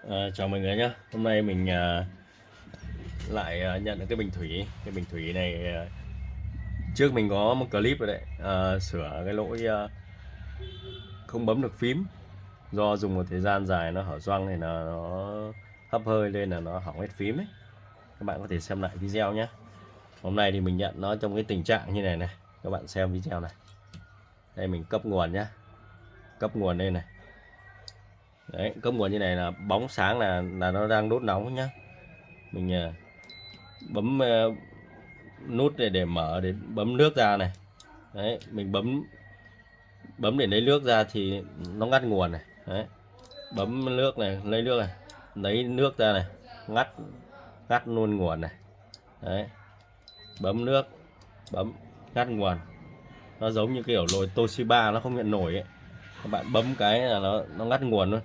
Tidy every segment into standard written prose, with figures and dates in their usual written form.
Chào mọi người nhé. Hôm nay mình lại nhận được cái bình thủy. Cái bình thủy này trước mình có một clip rồi đấy, sửa cái lỗi không bấm được phím do dùng một thời gian dài nó hở gioăng này, là nó hấp hơi lên là nó hỏng hết phím ấy. Các bạn có thể xem lại video nhé. Hôm nay thì mình nhận nó trong cái tình trạng như này này. Các bạn xem video này. Đây mình cấp nguồn nhá. Cấp nguồn đây này. Đấy, cấp nguồn như này là bóng sáng là nó đang đốt nóng nhá. Mình bấm nút để mở, để bấm nước ra này. Đấy, mình bấm bấm để lấy nước ra thì nó ngắt nguồn này. Đấy, bấm nước này, lấy nước này, lấy nước ra này, ngắt ngắt luôn nguồn này. Đấy, bấm nước, bấm ngắt nguồn. Nó giống như kiểu nồi Toshiba nó không nhận nổi ấy. Các bạn bấm cái là nó ngắt nguồn luôn.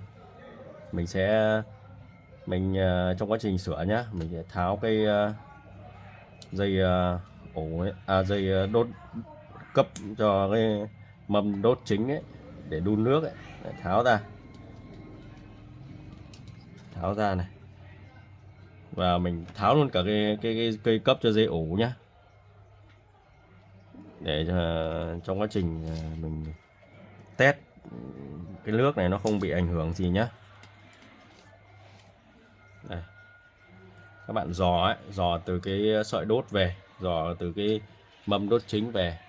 Mình trong quá trình sửa nhá, mình sẽ tháo cái dây ổ ấy, dây đốt cấp cho cái mâm đốt chính ấy, để đun nước ấy. Để tháo ra này, và mình tháo luôn cả cái cây cấp cho dây ổ nhá, để trong quá trình mình test cái nước này nó không bị ảnh hưởng gì nhá. Đây, các bạn dò ấy, dò từ cái sợi đốt về, dò từ cái mâm đốt chính về.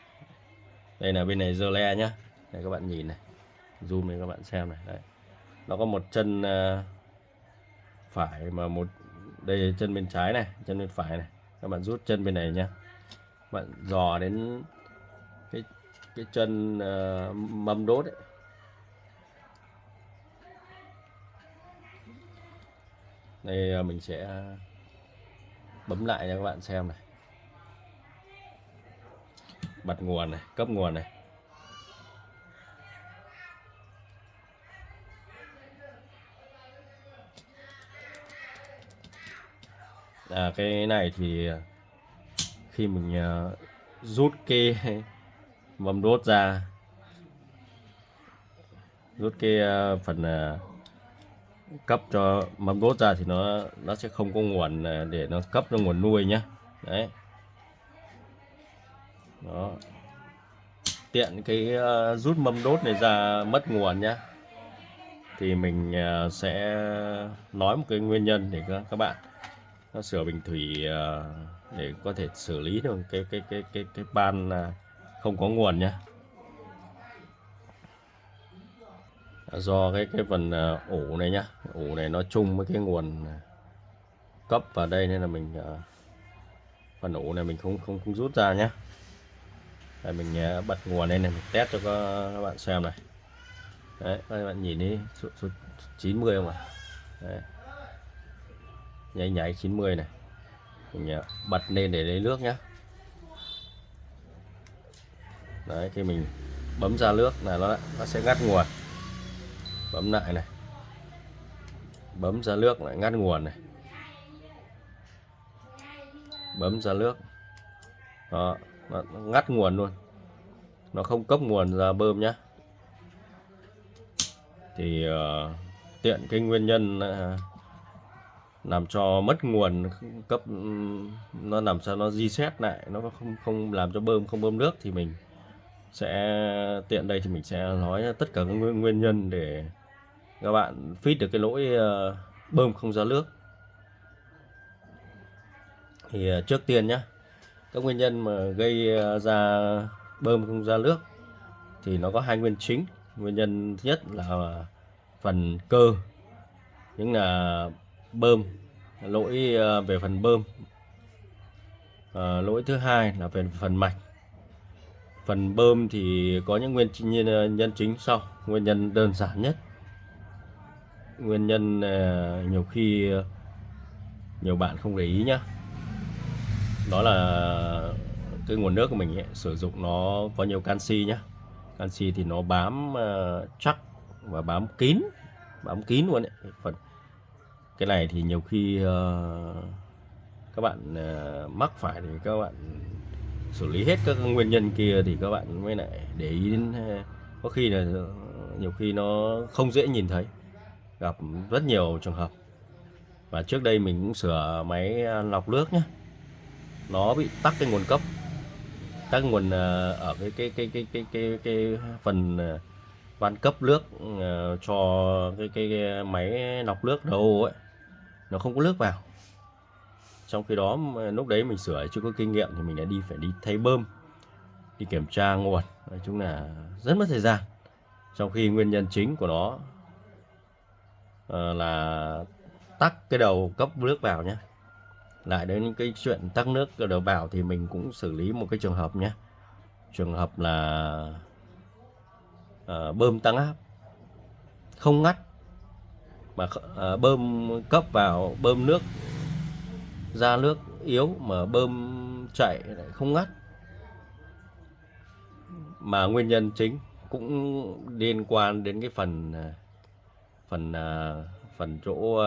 Đây là bên này dơ le nhá. Đây các bạn nhìn này, zoom để các bạn xem này. Đấy, nó có một chân phải, mà một đây chân bên trái này, chân bên phải này. Các bạn rút chân bên này nhá. Các bạn dò đến cái chân mâm đốt ấy. Đây mình sẽ bấm lại cho các bạn xem này. Bật nguồn này, cấp nguồn này. Cái này thì khi mình rút cái mâm đốt ra, rút cái phần cấp cho mâm đốt ra thì nó sẽ không có nguồn để nó cấp cho nguồn nuôi nhé. Đấy, đó, tiện cái rút mâm đốt này ra mất nguồn nhá, thì mình sẽ nói một cái nguyên nhân để các bạn nó sửa bình thủy, để có thể xử lý được cái ban không có nguồn nhé. Do cái phần ổ này nhá, ổ này nó chung với cái nguồn cấp vào đây, nên là mình phần ổ này mình không rút ra nhé. Đây, mình bật nguồn lên này, mình test cho các bạn xem này. Đấy, các bạn nhìn đi, số 90 không ạ? Đấy, nháy 90 này. Mình bật lên để lấy nước nhé. Đấy, khi mình bấm ra nước là nó sẽ ngắt nguồn. Bấm lại này, bấm ra nước lại ngắt nguồn này, bấm ra nước, đó, nó ngắt nguồn luôn, nó không cấp nguồn ra bơm nhá. Thì tiện cái nguyên nhân làm cho mất nguồn cấp, nó làm sao nó reset lại, nó không làm cho không bơm nước, thì mình sẽ tiện đây thì mình sẽ nói tất cả các nguyên nhân để các bạn fix được cái lỗi bơm không ra nước. Thì trước tiên nhé, các nguyên nhân mà gây ra bơm không ra nước thì nó có hai nguyên chính. Nguyên nhân thứ nhất là phần cơ, những là bơm, lỗi về phần bơm. Lỗi thứ hai là về phần mạch. Phần bơm thì có những nguyên nhân chính sau. Nguyên nhân đơn giản nhất, nguyên nhân nhiều khi nhiều bạn không để ý nhá, đó là cái nguồn nước của mình ấy, sử dụng nó có nhiều canxi nhá. Canxi thì nó bám chắc và bám kín luôn ấy. Cái này thì nhiều khi các bạn mắc phải thì các bạn xử lý hết các nguyên nhân kia thì các bạn mới lại để ý đến, có khi là nhiều khi nó không dễ nhìn thấy. gặp rất nhiều trường hợp. Và trước đây mình cũng sửa máy lọc nước nhé, nó bị tắc cái nguồn cấp, tắc nguồn ở cái phần van cấp nước cho cái máy lọc nước đầu ấy, nó không có nước vào. Trong khi đó lúc đấy mình sửa chưa có kinh nghiệm thì mình đã phải đi thay bơm, đi kiểm tra nguồn, nói chung là rất mất thời gian. Trong khi nguyên nhân chính của nó là tắc cái đầu cấp nước vào nhé. Lại đến cái chuyện tắc nước đầu vào thì mình cũng xử lý một cái trường hợp nhé. Trường hợp là bơm tăng áp không ngắt, mà bơm cấp vào, bơm nước ra nước yếu mà bơm chạy lại không ngắt. Mà nguyên nhân chính cũng liên quan đến cái phần chỗ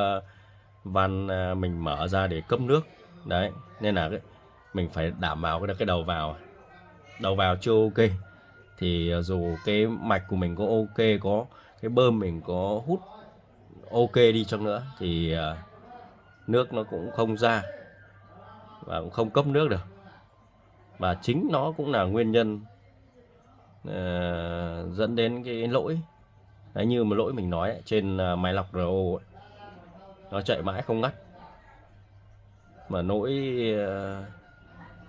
van mình mở ra để cấp nước đấy, nên là mình phải đảm bảo cái đầu vào chưa ok thì dù cái mạch của mình có ok, có cái bơm mình có hút ok đi chăng nữa thì nước nó cũng không ra và cũng không cấp nước được. Và chính nó cũng là nguyên nhân dẫn đến cái lỗi đấy, như một lỗi mình nói ấy, trên máy lọc RO ấy, nó chạy mãi không ngắt, mà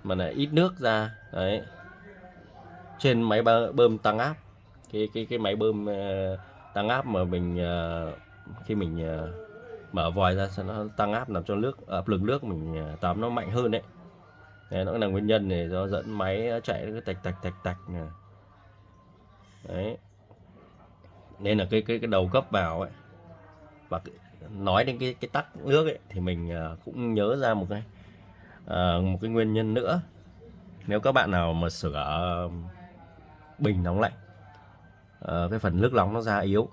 mà lại ít nước ra đấy. Trên máy bơm tăng áp, cái máy bơm tăng áp mà mình khi mình mở vòi ra sẽ nó tăng áp, làm cho áp lực nước mình tắm nó mạnh hơn đấy. Đấy, nó là nguyên nhân này do dẫn máy chạy nó tạch tạch đấy. Nên là cái đầu cấp vào ấy. Và nói đến cái tắc nước ấy thì mình cũng nhớ ra một cái nguyên nhân nữa. Nếu các bạn nào mà sửa bình nóng lạnh, cái phần nước nóng nó ra yếu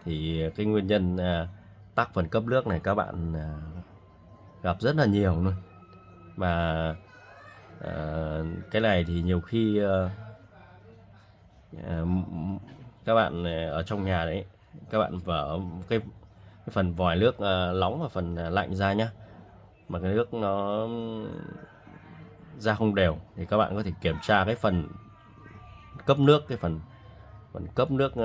thì cái nguyên nhân tắc phần cấp nước này các bạn gặp rất là nhiều luôn. Và cái này thì nhiều khi các bạn ở trong nhà đấy, các bạn vở cái phần vòi nước nóng và phần lạnh ra nhá, mà cái nước nó ra không đều thì các bạn có thể kiểm tra cái phần cấp nước, cái phần cấp nước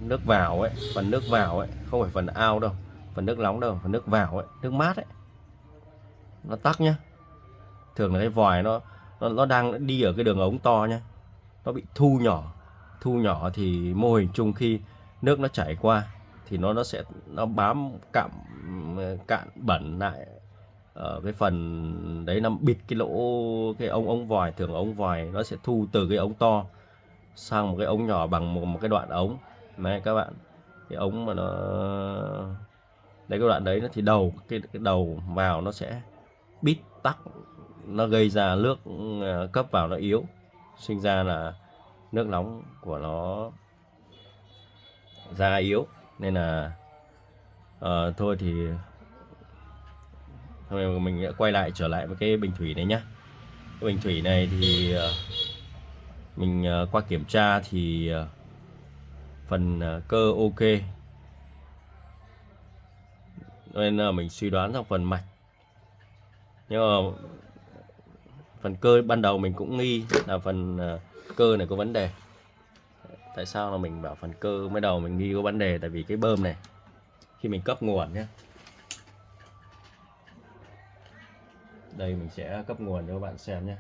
nước vào ấy, phần nước vào ấy, không phải phần ao đâu, phần nước nóng đâu, phần nước vào ấy, nước mát ấy, nó tắc nhá. Thường là cái vòi nó đang đi ở cái đường ống to nhá, nó bị thu nhỏ thì mô hình chung khi nước nó chảy qua thì nó sẽ bám cạn bẩn lại ở cái phần đấy, nó bịt cái lỗ, cái ống vòi. Thường ống vòi nó sẽ thu từ cái ống to sang một cái ống nhỏ bằng một cái đoạn ống này các bạn. Cái ống mà nó đấy, cái đoạn đấy nó thì cái đầu vào nó sẽ bít tắc, nó gây ra nước cấp vào nó yếu, sinh ra là nước nóng của nó ra yếu. Nên là thôi thì mình quay lại trở lại với cái bình thủy này nhá. Cái bình thủy này thì mình qua kiểm tra thì phần cơ ok, nên là mình suy đoán rằng phần mạch, nhưng mà phần cơ ban đầu mình cũng nghi là phần cơ này có vấn đề. Tại sao là mình bảo phần cơ mới đầu mình nghi có vấn đề? Tại vì cái bơm này khi mình cấp nguồn nhé, đây mình sẽ cấp nguồn cho các bạn xem nhé.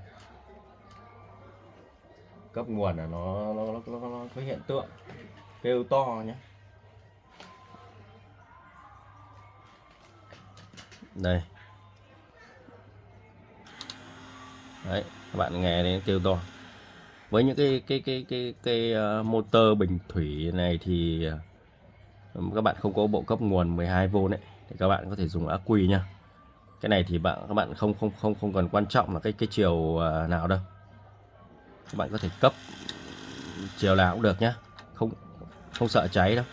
Cấp nguồn là nó có hiện tượng kêu to nhé. Đây đấy, các bạn nghe đến kêu to. Với những cái motor bình thủy này thì các bạn không có bộ cấp nguồn 12V đấy thì các bạn có thể dùng ắc quy nha. Cái này thì các bạn không cần quan trọng là cái chiều nào đâu, các bạn có thể cấp chiều nào cũng được nhé, không sợ cháy đâu.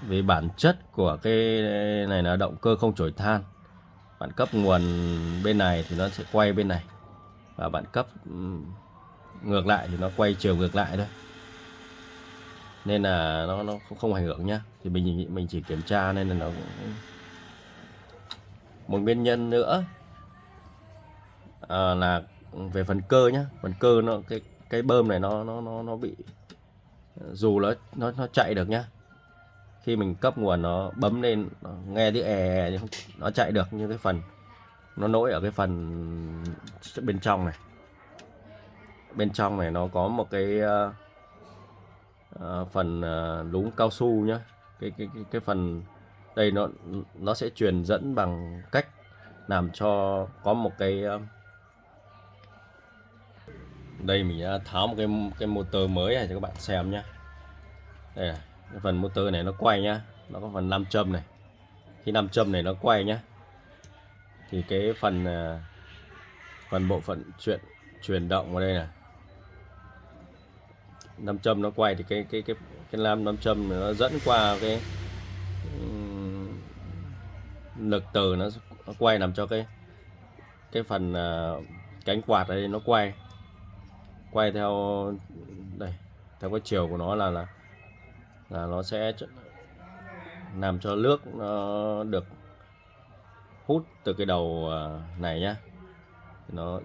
Vì bản chất của cái này là động cơ không chổi than, bạn cấp nguồn bên này thì nó sẽ quay bên này, và bạn cấp ngược lại thì nó quay chiều ngược lại thôi. nên là nó không ảnh hưởng nhá. Thì mình chỉ kiểm tra nên là nó một nguyên nhân nữa là về phần cơ nhá. Phần cơ nó cái bơm này nó bị, dù nó chạy được nhá, khi mình cấp nguồn nó bấm lên nó nghe tiếng nhưng nó chạy được, như cái phần nó nổi ở cái phần bên trong này. Bên trong này nó có một cái phần lúng cao su nhá. Cái phần đây nó sẽ truyền dẫn bằng cách làm cho có một cái đây mình đã tháo một cái motor mới này cho các bạn xem nhé. Đây này, cái phần motor này nó quay nhá, nó có phần nam châm này. Khi nam châm này nó quay nhá, thì cái phần bộ phận chuyển động ở đây này, nam châm nó quay thì cái nam châm nó dẫn qua cái lực từ nó quay làm cho cái phần cánh quạt đây nó quay theo đây, theo cái chiều của nó là nó sẽ làm cho nước nó được hút từ cái đầu này nhá. Nó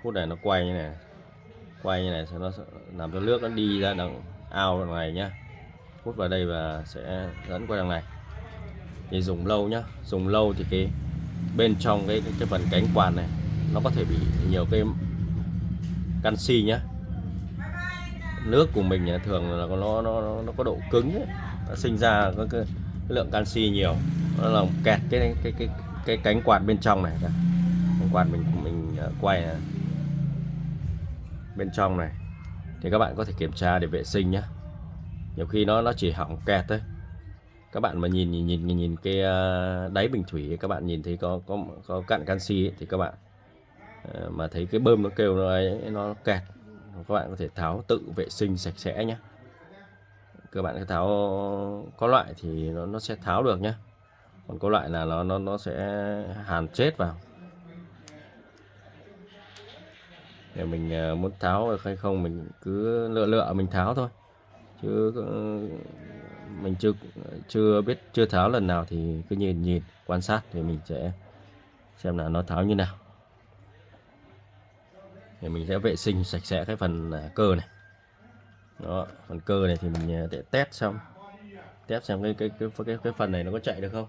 hút này, nó quay như này, nó sẽ làm cho nước nó đi ra đằng ao đằng này nhá, hút vào đây và sẽ dẫn qua đằng này. Thì dùng lâu nhá, dùng lâu thì cái bên trong cái phần cánh quạt này nó có thể bị nhiều cái canxi nhá. Nước của mình thường là nó có độ cứng ấy. Nó sinh ra có cái lượng canxi nhiều, nó làm kẹt cái cánh quạt bên trong này. Cánh quạt mình quay này. Bên trong này thì các bạn có thể kiểm tra để vệ sinh nhé. Nhiều khi nó chỉ hỏng kẹt thôi. Các bạn mà nhìn cái đáy bình thủy, các bạn nhìn thấy có cặn canxi ấy, thì các bạn mà thấy cái bơm nó kêu nó kẹt, các bạn có thể tháo tự vệ sinh sạch sẽ nhé. Các bạn tháo, có loại thì nó sẽ tháo được nhé, còn có loại là nó sẽ hàn chết vào. Để mình muốn tháo được hay không mình cứ lựa mình tháo thôi, chứ mình chưa tháo lần nào thì cứ nhìn quan sát thì mình sẽ xem là nó tháo như nào. Thì mình sẽ vệ sinh sạch sẽ cái phần cơ này. Đó, phần cơ này thì mình sẽ test xem cái phần này nó có chạy được không.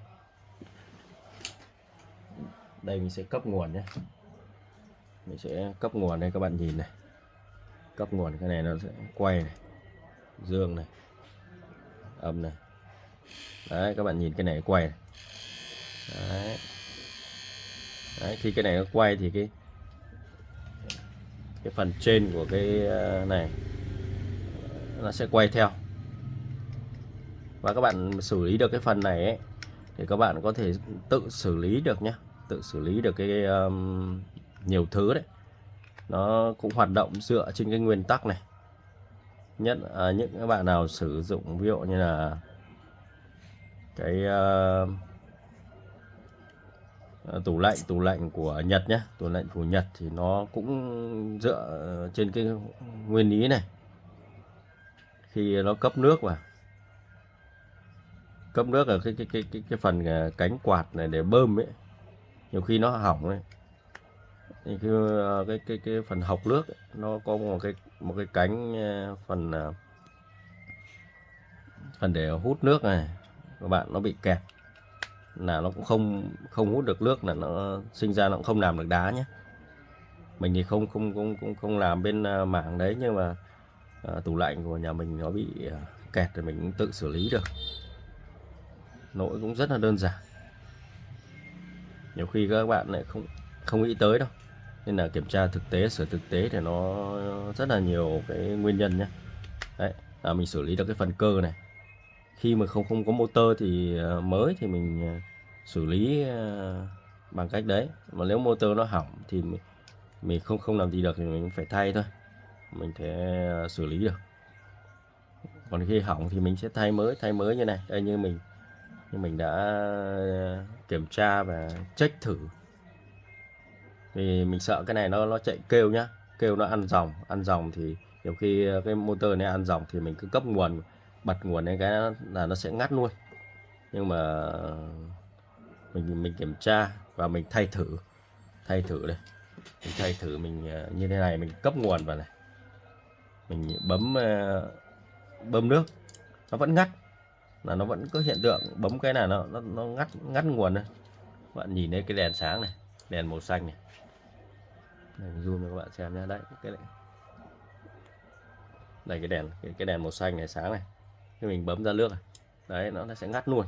Đây mình sẽ cấp nguồn nhé. Mình sẽ cấp nguồn đây, các bạn nhìn này. Cấp nguồn cái này nó sẽ quay này, dương này, âm này. Đấy, các bạn nhìn cái này quay này. Đấy. Đấy, khi cái này nó quay thì cái phần trên của cái này nó sẽ quay theo. Và các bạn xử lý được cái phần này ấy, thì các bạn có thể tự xử lý được nhé, tự xử lý được cái nhiều thứ đấy. Nó cũng hoạt động dựa trên cái nguyên tắc này. Nhất những các bạn nào sử dụng ví dụ như là cái tủ lạnh của Nhật nhé, tủ lạnh của Nhật thì nó cũng dựa trên cái nguyên lý này. Khi nó cấp nước vào, cấp nước ở cái phần cánh quạt này để bơm ấy, nhiều khi nó hỏng ấy, thì cái phần hộc nước ấy, nó có một cái cánh phần để hút nước này các bạn, nó bị kẹt là nó cũng không hút được nước, là nó sinh ra nó cũng không làm được đá nhé. Mình thì không làm bên mảng đấy, nhưng mà tủ lạnh của nhà mình nó bị kẹt thì mình cũng tự xử lý được. Lỗi cũng rất là đơn giản, nhiều khi các bạn lại không nghĩ tới đâu, nên là kiểm tra thực tế, sửa thực tế thì nó rất là nhiều cái nguyên nhân nhé. Đấy, mình xử lý được cái phần cơ này. Khi mà không có motor thì mới thì mình xử lý bằng cách đấy. Mà nếu motor nó hỏng thì mình không làm gì được thì mình phải thay thôi, mình sẽ xử lý được. Còn khi hỏng thì mình sẽ thay mới như này. Đây, như mình đã kiểm tra và check thử, thì mình sợ cái này nó chạy kêu nhá, kêu nó ăn dòng thì Nhiều khi cái motor này ăn dòng thì mình cứ cấp nguồn, bật nguồn lên cái là nó sẽ ngắt luôn. Nhưng mà mình kiểm tra và mình thay thử đây, mình thay thử mình như thế này, mình cấp nguồn vào này, mình bơm nước, nó vẫn ngắt, là nó vẫn có hiện tượng bấm cái là nó ngắt nguồn thôi. Bạn nhìn thấy cái đèn sáng này, đèn màu xanh này, zoom cho các bạn xem nhé. Đấy, cái này, đây cái đèn màu xanh này sáng này, khi mình bấm ra nước này, đấy nó sẽ ngắt luôn,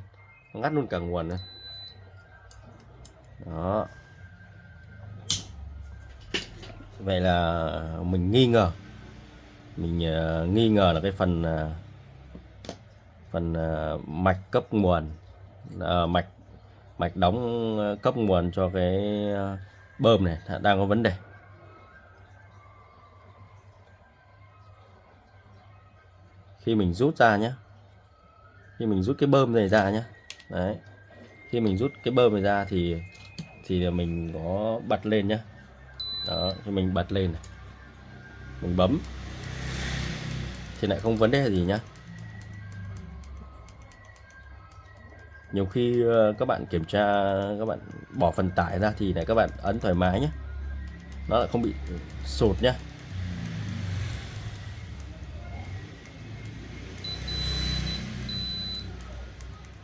nó ngắt luôn cả nguồn nữa. Đó, vậy là mình nghi ngờ, nghi ngờ là cái phần mạch cấp nguồn, mạch mạch đóng cấp nguồn cho cái bơm này đang có vấn đề. Khi mình rút ra nhé, khi mình rút cái bơm này ra nhé, đấy, khi mình rút cái bơm này ra thì mình có bật lên nhé. Đó, khi mình bật lên này, mình bấm thì lại không vấn đề gì nhá. Nhiều khi các bạn kiểm tra, các bạn bỏ phần tải ra thì này các bạn ấn thoải mái nhé, nó lại không bị sụt nhá.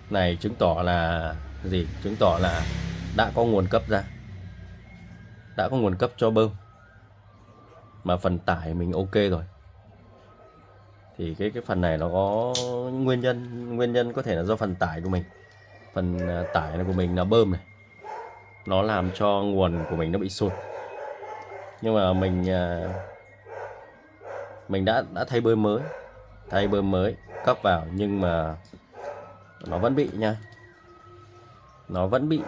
Này chứng tỏ là gì? Chứng tỏ là đã có nguồn cấp ra, đã có nguồn cấp cho bơm, mà phần tải mình ok rồi. Thì cái phần này nó có nguyên nhân có thể là do phần tải của mình, phần tải này của mình là bơm này, nó làm cho nguồn của mình nó bị sụt. Nhưng mà mình đã thay bơm mới cấp vào, nhưng mà nó vẫn bị nha, nó vẫn bị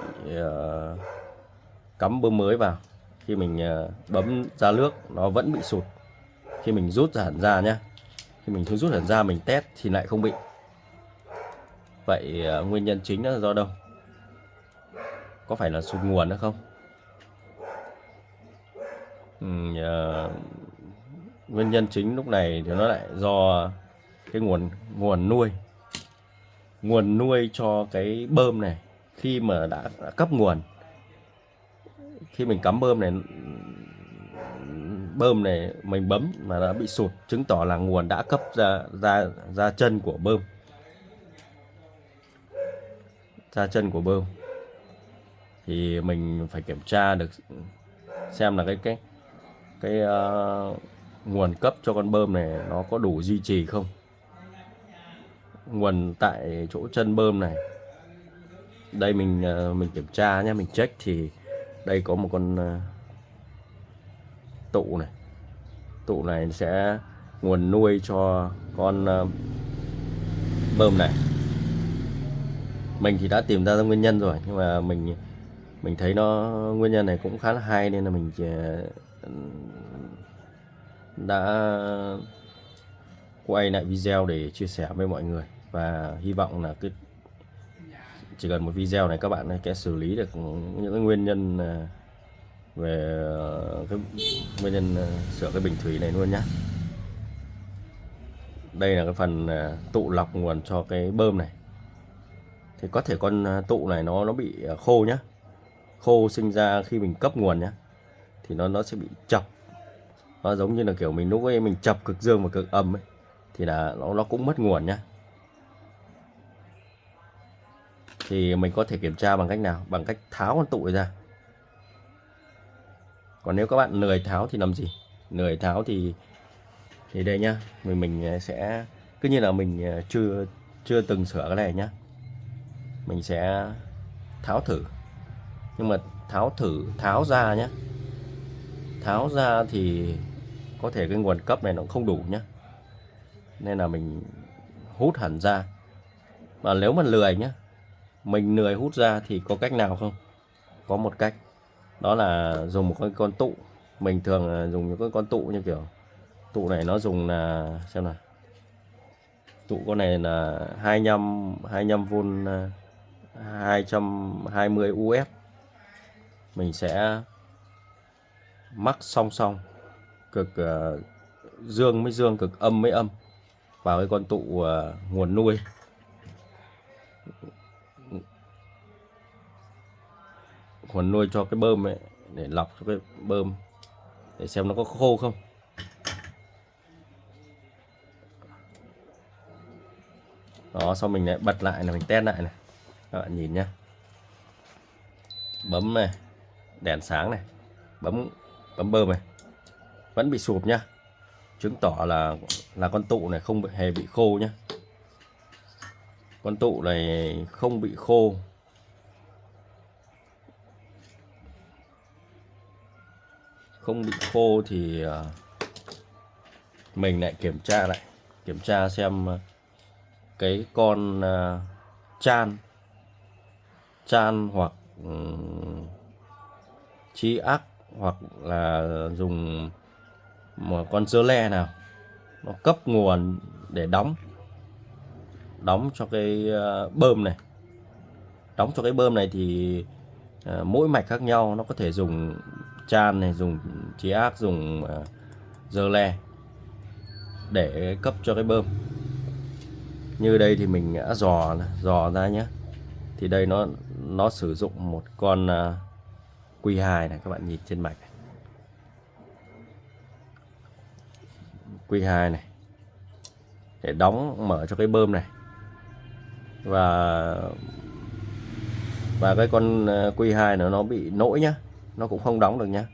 cắm bơm mới vào. Khi mình bấm ra nước nó vẫn bị sụt. Khi mình rút hẳn ra nhá, khi mình rút hẳn ra mình test thì lại không bị. Vậy nguyên nhân chính là do đâu? Có phải là sụt nguồn nữa không? Nguyên nhân chính lúc này thì nó lại do cái nguồn nuôi cho cái bơm này. Khi mà đã cấp nguồn, khi mình cắm bơm này mình bấm mà đã bị sụt, chứng tỏ là nguồn đã cấp ra chân của bơm, thì mình phải kiểm tra được xem là cái nguồn cấp cho con bơm này nó có đủ duy trì không. Nguồn tại chỗ chân bơm này, đây mình kiểm tra nhé, mình check thì đây có một con tụ này sẽ nguồn nuôi cho con bơm này. Mình thì đã tìm ra nguyên nhân rồi, nhưng mà mình thấy nó nguyên nhân này cũng khá là hay, nên là mình đã quay lại video để chia sẻ với mọi người. Và hy vọng là chỉ cần một video này các bạn sẽ xử lý được những cái nguyên nhân về cái nguyên nhân sửa cái bình thủy này luôn nhé. Đây là cái phần tụ lọc nguồn cho cái bơm này. Thì có thể con tụ này nó bị khô nhá, khô sinh ra khi mình cấp nguồn nhá, thì nó sẽ bị chập. Nó giống như là kiểu mình lúc ấy mình chập cực dương và cực âm ấy, thì là nó cũng mất nguồn nhá. Thì mình có thể kiểm tra bằng cách nào? Bằng cách tháo con tụ ra. Còn nếu các bạn lười tháo thì làm gì? Lười tháo thì đây nhá, mình sẽ cứ như là mình chưa từng sửa cái này nhá, mình sẽ tháo thử. Nhưng mà tháo ra nhé, tháo ra thì có thể cái nguồn cấp này nó không đủ nhé, nên là mình hút hẳn ra. Mà nếu mà lười nhé, mình lười hút ra thì có cách nào không? Có một cách, đó là dùng một con tụ. Mình thường dùng những con tụ như kiểu tụ này, nó dùng là xem nào, tụ con này là 25V 220 UF. Mình sẽ mắc song song cực dương mới dương, cực âm mới âm vào cái con tụ nguồn nuôi. Nguồn nuôi cho cái bơm ấy, để lọc cho cái bơm để xem nó có khô không. Đó, sau mình lại bật lại là mình test lại này, các bạn nhìn nhé. Bấm này, đèn sáng này, bấm bơm này vẫn bị sụp nhá, chứng tỏ là con tụ này không hề bị khô nhá. Con tụ này không bị khô. Không bị khô thì mình lại kiểm tra xem cái con chan hoặc chi ác, hoặc là dùng một con dơ le nào nó cấp nguồn để đóng cho cái bơm này. Đóng cho cái bơm này thì mỗi mạch khác nhau, nó có thể dùng chan này, dùng chi ác, dùng dơ le để cấp cho cái bơm. Như đây thì mình đã dò ra nhé. Thì đây nó sử dụng một con Q2 này, các bạn nhìn trên mạch này. Q2 này để đóng mở cho cái bơm này. Và cái con Q2 nó bị lỗi nhá, nó cũng không đóng được nhá.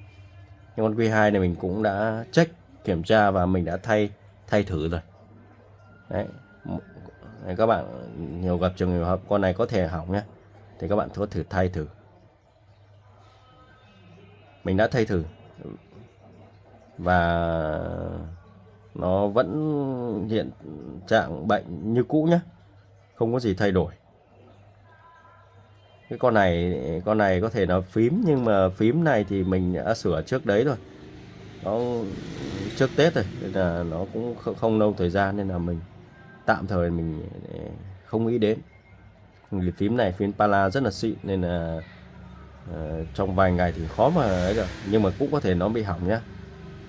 Nhưng con Q2 này mình cũng đã check, kiểm tra và mình đã thay thử rồi. Đấy. Các bạn nhiều gặp trường hợp con này có thể hỏng nhé, thì các bạn có thử thay thử. Mình đã thay thử và nó vẫn hiện trạng bệnh như cũ nhé, không có gì thay đổi. Cái con này có thể là phím, nhưng mà phím này thì mình đã sửa trước đấy rồi, nó trước Tết rồi, nên là nó cũng không lâu thời gian, nên là mình tạm thời mình không nghĩ đến. Vì phím này phím Pala rất là xịn, nên là trong vài ngày thì khó mà ấy được, nhưng mà cũng có thể nó bị hỏng nhá.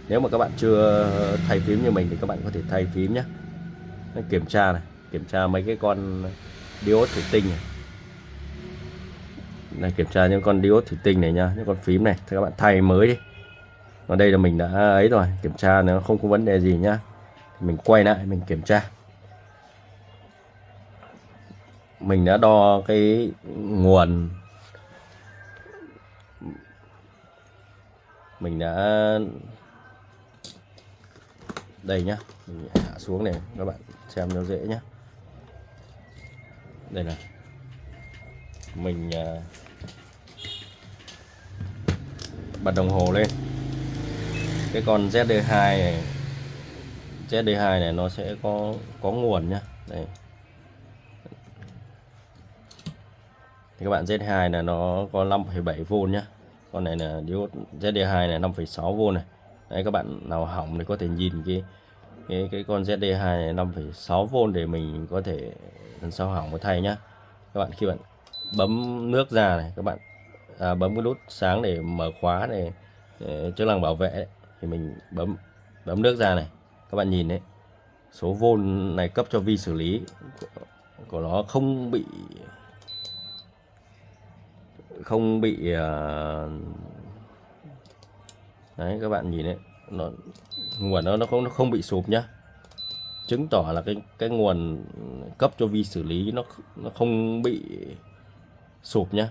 Nếu mà các bạn chưa thay phím như mình thì các bạn có thể thay phím nhé. Kiểm tra này, kiểm tra mấy cái con diode thủy tinh này, kiểm tra những con diode thủy tinh này nhá, những con phím này thì các bạn thay mới đi. Ở đây là mình đã ấy rồi, kiểm tra nó không có vấn đề gì nhá. Mình quay lại mình kiểm tra. Mình đã đo cái nguồn, mình đã đây nhá, mình hạ xuống này các bạn xem nó dễ nhá. Đây này, mình bật đồng hồ lên. Cái con ZD2 này nó sẽ có nguồn nhá. Đây. Thì các bạn Z2 là nó có 5,7V nhá. Con này là diode ZD2 này 5,6V này. Đấy, các bạn nào hỏng thì có thể nhìn cái con ZD2 này 5,6V để mình có thể lần sau hỏng mới thay nhá. Các bạn khi bạn bấm nước ra này, các bạn bấm cái nút sáng để mở khóa này, chức năng bảo vệ ấy, thì mình bấm nước ra này, các bạn nhìn đấy, số vôn này cấp cho vi xử lý của nó không bị đấy, các bạn nhìn đấy, nguồn nó không bị sụp nhá, chứng tỏ là cái nguồn cấp cho vi xử lý nó không bị sụp nhá.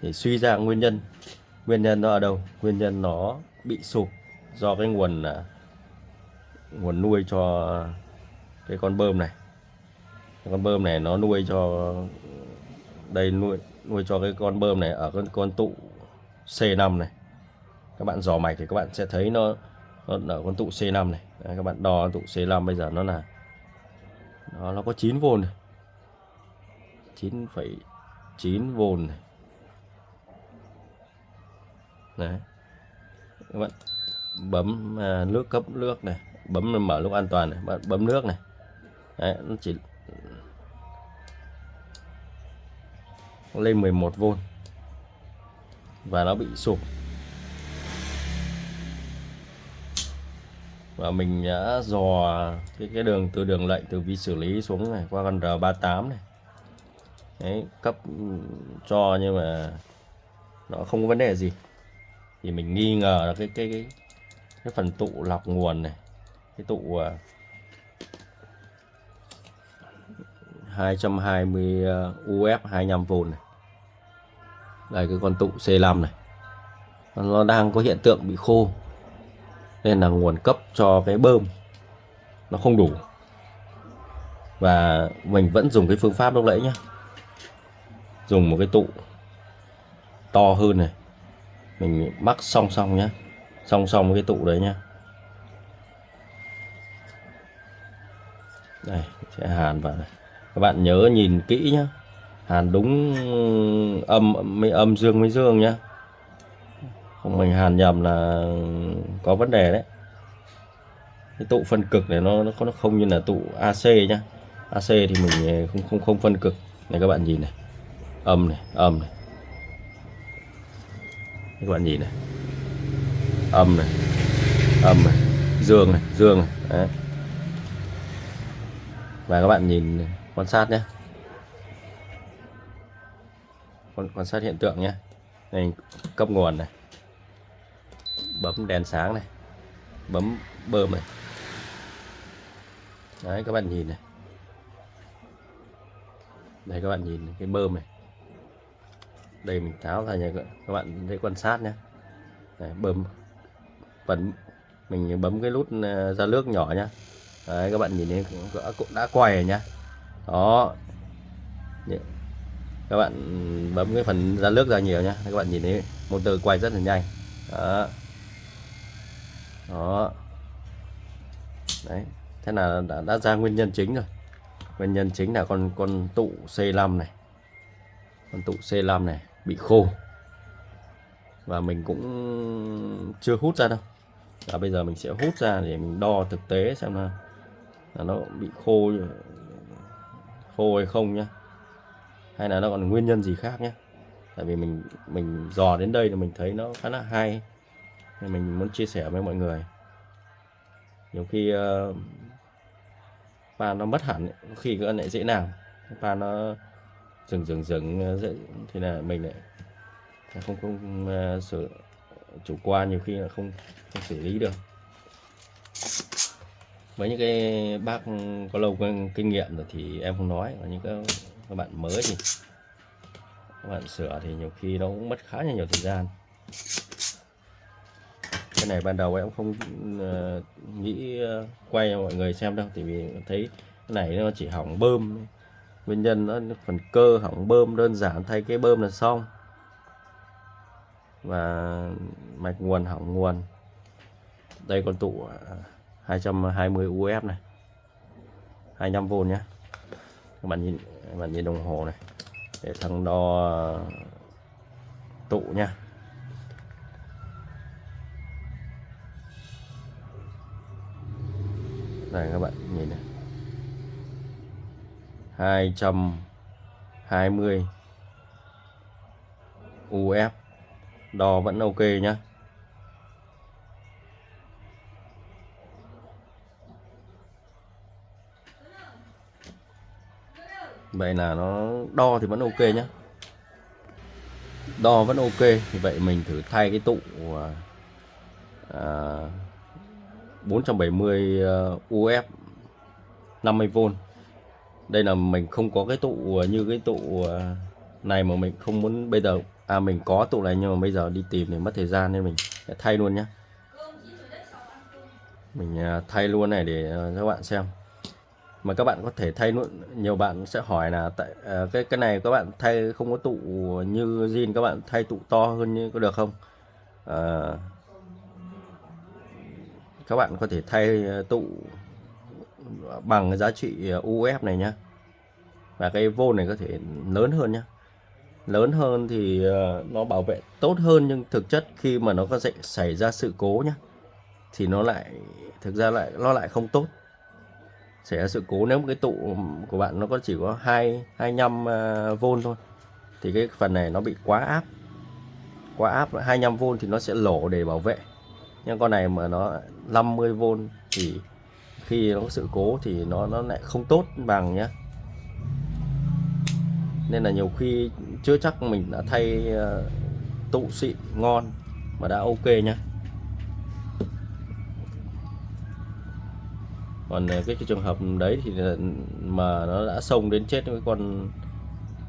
Để suy ra nguyên nhân nó ở đâu? Nguyên nhân nó bị sụp do cái nguồn nuôi cho cái con bơm này. Con bơm này nó nuôi cho đây, nuôi cho cái con bơm này ở con tụ C5 này. Các bạn dò mạch thì các bạn sẽ thấy nó ở con tụ C5 này. Đấy, các bạn đo tụ C5 bây giờ nó có 9V này. 9,9V này. Đấy. Các bạn bấm nước, cấp nước này, bấm mở lúc an toàn này, bạn bấm nước này. Đấy, nó chỉ lên 11V và nó bị sụp. Và mình đã dò cái đường từ đường lệnh từ vi xử lý xuống này qua con R38 này. Đấy, cấp cho nhưng mà nó không có vấn đề gì. Thì mình nghi ngờ là cái phần tụ lọc nguồn này, cái tụ 220 UF 25V này. Đây cái con tụ C5 này. Nó đang có hiện tượng bị khô. Nên là nguồn cấp cho cái bơm nó không đủ. Và mình vẫn dùng cái phương pháp lúc nãy nhá. Dùng một cái tụ to hơn này. Mình mắc song song nhá. Song song với cái tụ đấy nhá. Đây, sẽ hàn vào này. Các bạn nhớ nhìn kỹ nhá. Hàn đúng âm dương với dương nhá. Không mình hàn nhầm là có vấn đề đấy. Cái tụ phân cực này nó không như là tụ AC nhá. AC thì mình không phân cực. Này các bạn nhìn này. Âm này, âm này. Các bạn nhìn này. Âm này, âm này, dương này, dương này. Đấy. Và các bạn nhìn quan sát nhé. Quan sát hiện tượng nhé. Đây, cấp nguồn này. Bấm đèn sáng này. Bấm bơm này. Đấy các bạn nhìn này. Đây các bạn nhìn cái bơm này. Đây mình tháo ra nha các bạn thấy quan sát nhé. Đấy, bơm phần mình bấm cái nút ra nước nhỏ nhá. Đấy các bạn nhìn thấy cũng đã quay rồi nhá. Đó. Các bạn bấm cái phần ra nước ra nhiều nhá. Các bạn nhìn thấy motor quay rất là nhanh. Đó. Đó. Đấy. Thế là đã ra nguyên nhân chính rồi. Nguyên nhân chính là con tụ C5 này. Con tụ C5 này bị khô. Và mình cũng chưa hút ra đâu. Và bây giờ mình sẽ hút ra để mình đo thực tế xem là nó bị khô hay không nhá. Hay là nó còn nguyên nhân gì khác nhé. Tại vì mình dò đến đây là mình thấy nó khá là hay. Nên mình muốn chia sẻ với mọi người. Nhiều khi pan nó mất hẳn, khi các lại dễ làm. Pan nó dừng thì là mình lại không chủ quan, nhiều khi là không xử lý được. Với những cái bác có lâu kinh nghiệm rồi thì em không nói, và những các bạn mới thì các bạn sửa thì nhiều khi nó cũng mất khá là nhiều thời gian. Cái này ban đầu em không nghĩ quay cho mọi người xem đâu, tại vì thấy cái này nó chỉ hỏng bơm. Nguyên nhân nó phần cơ hỏng bơm, đơn giản thay cái bơm là xong. Và mạch nguồn hỏng nguồn. Đây con tụ 220 UF này, 25V nhé. Các bạn nhìn đồng hồ này để thằng đo tụ nha. Đây các bạn nhìn này, 220 UF, đo vẫn ok nhá. Vậy là nó đo thì vẫn ok nhá. Đo vẫn ok. Thì vậy mình thử thay cái tụ 470 UF 50V. Đây là mình không có cái tụ như cái tụ này, mà mình không muốn bây giờ mình có tụ này nhưng mà bây giờ đi tìm thì mất thời gian, nên mình sẽ thay luôn nhé. Mình thay luôn này để cho các bạn xem. Mà các bạn có thể thay luôn. Nhiều bạn sẽ hỏi là tại cái này các bạn thay không có tụ như zin, các bạn thay tụ to hơn như có được không? Các bạn có thể thay tụ bằng cái giá trị UF này nhá. Và cái vô này có thể lớn hơn nhá. Lớn hơn thì nó bảo vệ tốt hơn, nhưng thực chất khi mà nó có xảy ra sự cố nhá thì nó lại thực ra nó lại không tốt. Xảy ra sự cố nếu một cái tụ của bạn nó chỉ có 25V thôi thì cái phần này nó bị quá áp 25V thì nó sẽ lổ để bảo vệ. Nhưng con này mà nó 50V thì khi nó có sự cố thì nó lại không tốt bằng nhé. Nên là nhiều khi chưa chắc mình đã thay tụ xịn ngon mà đã ok nhá. Còn cái trường hợp đấy thì mà nó đã xông đến chết với con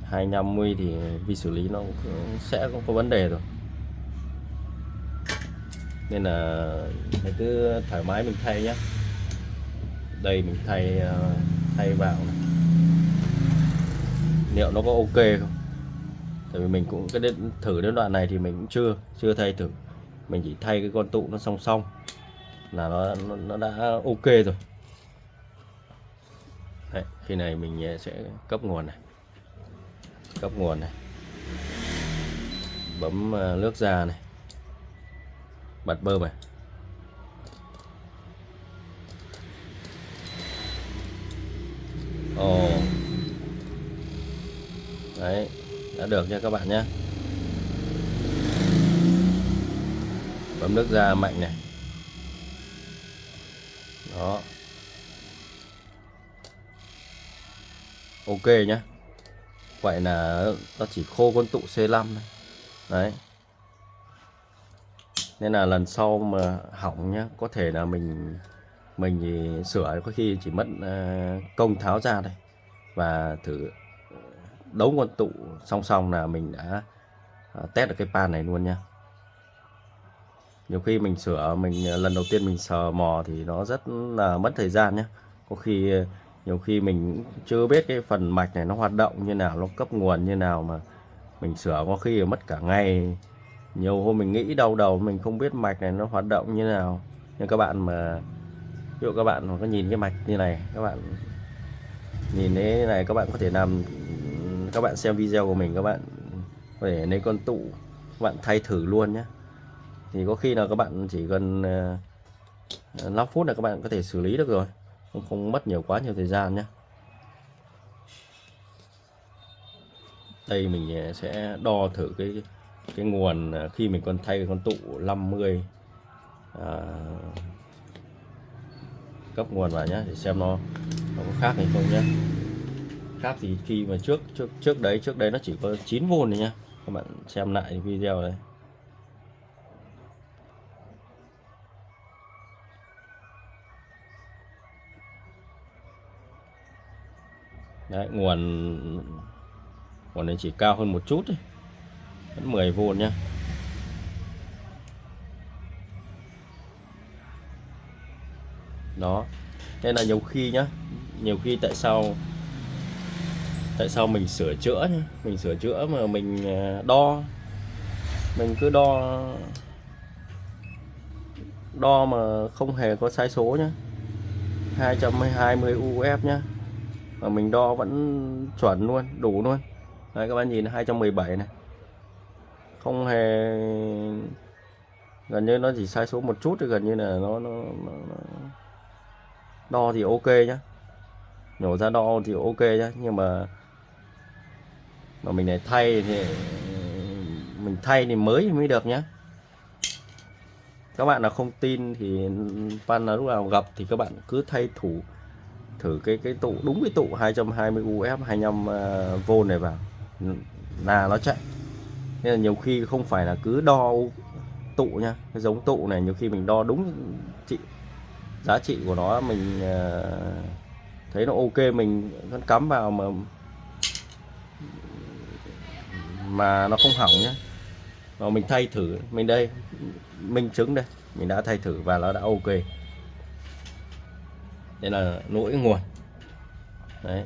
250 thì vi xử lý nó cũng sẽ có vấn đề rồi. Nên là mình cứ thoải mái mình thay nhé. Đây mình thay vào này. Liệu nó có ok không? Tại vì mình cũng cái thử đến đoạn này thì mình cũng chưa thay thử. Mình chỉ thay cái con tụ nó song song là nó đã ok rồi. Đấy, khi này mình sẽ cấp nguồn này. Cấp nguồn này. Bấm nước ra này. Bật bơm này. Ồ. Đấy, đã được nha các bạn nhé. Bấm nước ra mạnh này. Đó. Ok nhá. Vậy là nó chỉ khô con tụ C5 này. Đấy. Nên là lần sau mà hỏng nhá, có thể là mình thì sửa có khi chỉ mất công tháo ra đây và thử đấu con tụ song song là mình đã test được cái pan này luôn nha. Nhiều khi mình sửa lần đầu tiên mình sờ mò thì nó rất là mất thời gian nhé. Có khi nhiều khi mình chưa biết cái phần mạch này nó hoạt động như nào, nó cấp nguồn như nào mà mình sửa có khi mất cả ngày. Nhiều hôm mình nghĩ đau đầu mình không biết mạch này nó hoạt động như nào. Nhưng các bạn mà ví dụ các bạn mà có nhìn cái mạch như này, các bạn nhìn thế này, các bạn có thể làm, các bạn xem video của mình, các bạn có thể lấy con tụ các bạn thay thử luôn nhé. Thì có khi là các bạn chỉ cần 5 phút là các bạn có thể xử lý được rồi, không mất quá nhiều thời gian nhé. Đây mình sẽ đo thử cái nguồn khi mình còn thay con tụ 50 cấp nguồn vào nhé, để xem nó có khác hay không nhé. Khác thì khi mà trước đấy nó chỉ có 9V này nhá. Các bạn xem lại video này. Đấy, nguồn này chỉ cao hơn một chút thôi, vẫn 10V nhá. Đó, nên là nhiều khi nhá, nhiều khi tại sao mình sửa chữa nhá, mình sửa chữa mà mình đo, mình cứ đo mà không hề có sai số nhá, 220 UF nhá, mà mình đo vẫn chuẩn luôn, đủ luôn. Đấy, các bạn nhìn 217 này, không hề, gần như nó chỉ sai số một chút thì gần như là nó đo thì ok nhá, nhổ ra đo thì ok nhá. Nhưng mà mình này thay thì mình thay thì mới được nhá. Các bạn nào không tin thì pan là lúc nào gặp thì các bạn cứ thay thử cái tụ, đúng cái tụ 220 UF 25V này vào là nó chạy. Nên là nhiều khi không phải là cứ đo tụ nha, cái giống tụ này nhiều khi mình đo đúng giá trị của nó, mình thấy nó ok mình vẫn cắm vào mà nó không hỏng nhá. Rồi mình thay thử, mình đây minh chứng đây, mình đã thay thử và nó đã ok. Đây là lỗi nguồn đấy.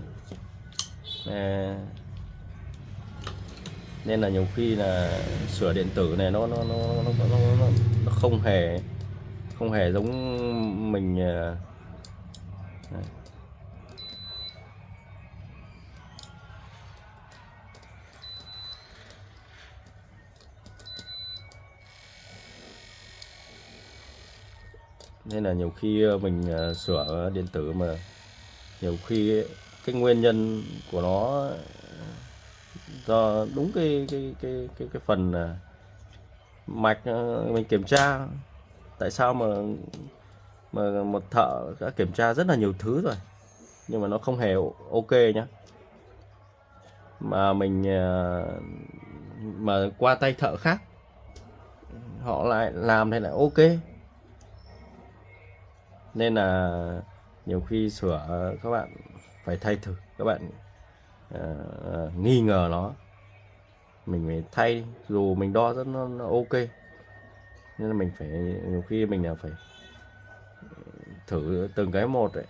Nên là nhiều khi là sửa điện tử này nó không hề giống mình đấy. Nên là nhiều khi mình sửa điện tử mà nhiều khi cái nguyên nhân của nó do đúng cái phần mạch mình kiểm tra tại sao mà một thợ đã kiểm tra rất là nhiều thứ rồi nhưng mà nó không hề ok nhá, mà mình mà qua tay thợ khác họ lại làm thì lại ok. Nên là nhiều khi sửa các bạn phải thay thử, các bạn nghi ngờ nó mình phải thay, dù mình đo rất nó ok, nên là mình phải, nhiều khi mình là phải thử từng cái một đấy.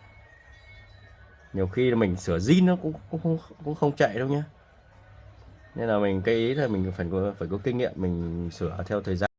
Nhiều khi là mình sửa zin nó cũng không chạy đâu nhá. Nên là mình cái ý là mình phải có kinh nghiệm, mình sửa theo thời gian.